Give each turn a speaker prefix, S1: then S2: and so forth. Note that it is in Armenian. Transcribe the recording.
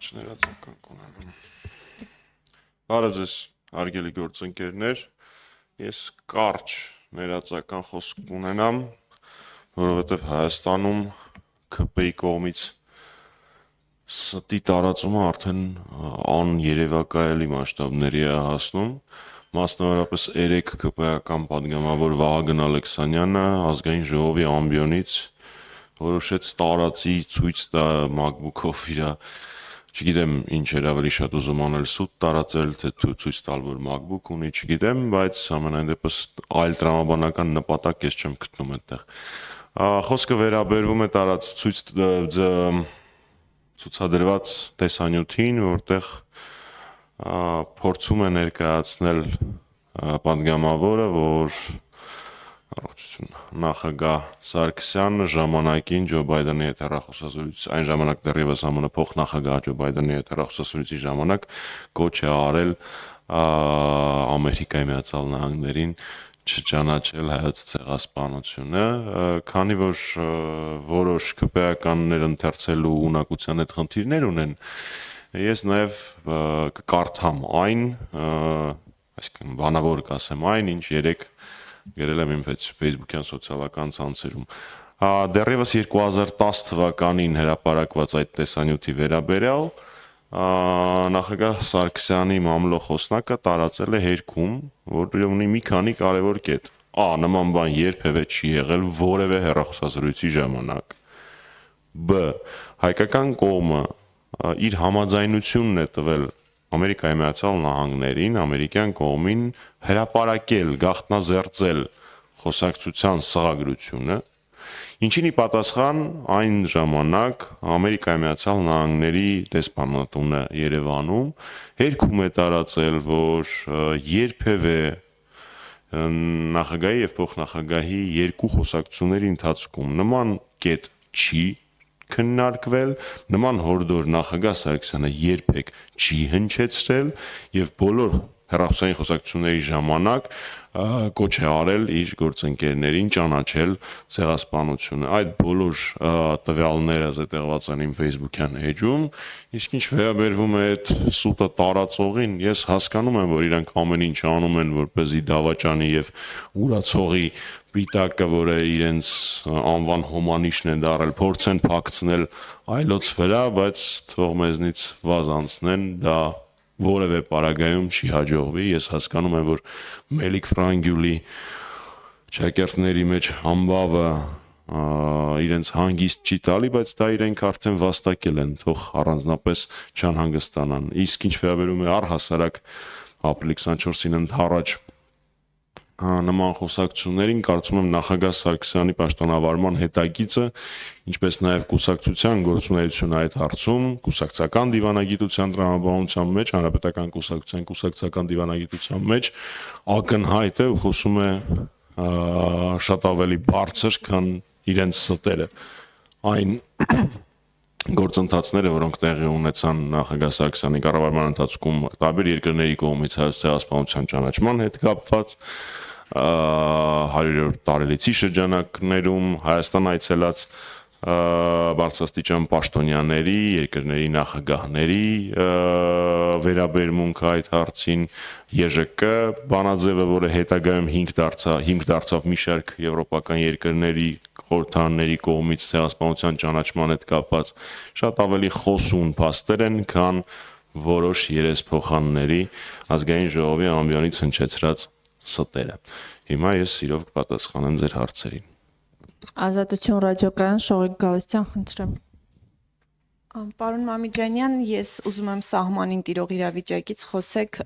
S1: Կարճ ներածական կունենամ։ Բարև ձեզ, հարգելի գործընկերներ, ես կարճ ներածական խոսք կունենամ, որովհետև Հայաստանում ՔՊ-ի կողմից ստի տարածումը արդեն աներևակայելի մասշտաբների է հասնում, մասնավորապես 3 ՔՊ-ական պատգամավոր Վահագն Ալեքսանյանը ազգային ժողովի ամբիոնից որոշեց տարածի ցույց տա MacBook-ով իր, չգիտեմ ինչ էր ավելի շատ ուզում անել, սուտ տարածել, թե ցույց տալ, որ MacBook ունի, չգիտեմ, բայց ամենայն դեպս այլ տրամաբանական նպատակ ես չեմ գտնում այդտեղ։ Խոսքը վերաբերվում է ցուցադրված տեսանյութին, որտեղ փորձում է ներկայացնել պատգամավորը, որ նախագահ Սարգսյանը ժամանակին Ջո Բայդենի հետ հեռախոսազրույց, այն ժամանակ դեռևս ԱՄՆ փոխնախագահ Ջո Բայդենի հետ հեռախոսազրույցի ժամանակ կոչ է արել Ամերիկայի Միացյալ Նահանգներին չճանաչել հայոց ցեղասպանությունը, քանի որ որոշ ՔՊ-ականներ ընթերցելու ունակության հետ խնդիրներ ունեն, ես նաև կկարդամ այն, այսինքն բանավոր կասեմ այն, ինչ երեք գրել եմ իմ Facebook-յան սոցիալական ցանցերում։ Դեռևս 2010 թվականին հրապարակված այդ տեսանյութի վերաբերյալ նախագահ Սարգսյանի մամլո խոսնակը տարածել է հերքում, որ ունի մի քանի կարևոր կետ։ Նման բան երբևէ չի եղել որևէ հեռախոսազրույցի ժամանակ։ Բ. Հայկական կողմը իր համաձայնությունն է տվել Ամերիկայի Միացյալ Նահանգներին, ամերիկյան կողմին հրապարակել, գաղտնազերծել խոսակցության սղագրությունը, ինչին ի պատասխան այն ժամանակ Ամերիկայի Միացյալ Նահանգների դեսպանատունը Երևանում հերքում է տարածել, որ երբևէ նախագահի եւ փոխնախագահի երկու խոսակցությունների ընթացքում նման կետ չի քննարկվել, նման հորդոր նախագահ Սարգսյանը երբեք չի հնչեցրել եւ բոլոր հեռախոսային խոսակցությունների ժամանակ կոչ է արել իր գործընկերներին ճանաչել ցեղասպանությունը։ Այդ բոլոր տվյալները զետեղված են իմ Facebook-յան էջում, իսկ ինչ վերաբերվում է այդ սուտը տարածողին, ես հասկանում եմ, որ իրանք ամեն ինչ անում են, որպեսզի դավաճանի եւ ուրացողի պիտակը, որը իրենց անվան հոմանիշն է դարել, փորձեն փակցնել այլոց վրա, բայց թող մեզնից վազ անցնեն, դա որևէ պարագայում չի հաջողվի։ Ես հասկանում եմ, որ Մելիք Ֆրանգյուլի շակերտների մեջ համբավը իրենց հանգիստ չի տալի, բայց դա իրենք արդեն վաստակել են, թող առանձնապես չանհանգստանան։ Իսկ ինչ վերաբերում է առհասարակ ապրիլի 24-ին ընդառաջ նման խոսակցություններին, կարծում եմ նախագահ Սարգսյանի պաշտոնավարման հետագիծը, ինչպես նաև կուսակցության գործունեությունը այդ հարցում, կուսակցական դիվանագիտության տրամաբանության մեջ, հանրապետական կուսակցության կուսակցական դիվանագիտության մեջ ակնհայտ է ու խոսում է շատ ավելի բարձր, քան իրենց ստերը։ Այն գործընթացները, որոնք տեղի ունեցան նախագահ Սարգսյանի կառավարման ընթացքում տարբեր երկրների կողմից հայոց ցեղասպանության ճանաչման հետ կապված, 100-րդ տարելիցի շրջանակներում Հայաստան այցելած բարձրաստիճան պաշտոնյաների, երկրների նախագահների վերաբերմունքը այդ հարցին, ԵԺԿ բանաձևը, որը հետագայում հիմք դարձավ մի շարք եվրոպական երկրների խորհրդարանների կողմից ցեղասպանության ճանաչման հետ կապված, շատ ավելի խոսուն փաստեր են, քան որոշ երեսփոխանների ազգային ժողովի ամբիոնից հնչեցրած ստերը։ Հիմա ես իրոք կպատասխանեմ ձեր հարցերին։
S2: Ազատություն ռադիոկայան Շողիկ Գալստյան, խնդրեմ։
S3: Պարոն Մամիջանյան, ես ուզում եմ սահմանին տիրող իրավիճակից խոսեք,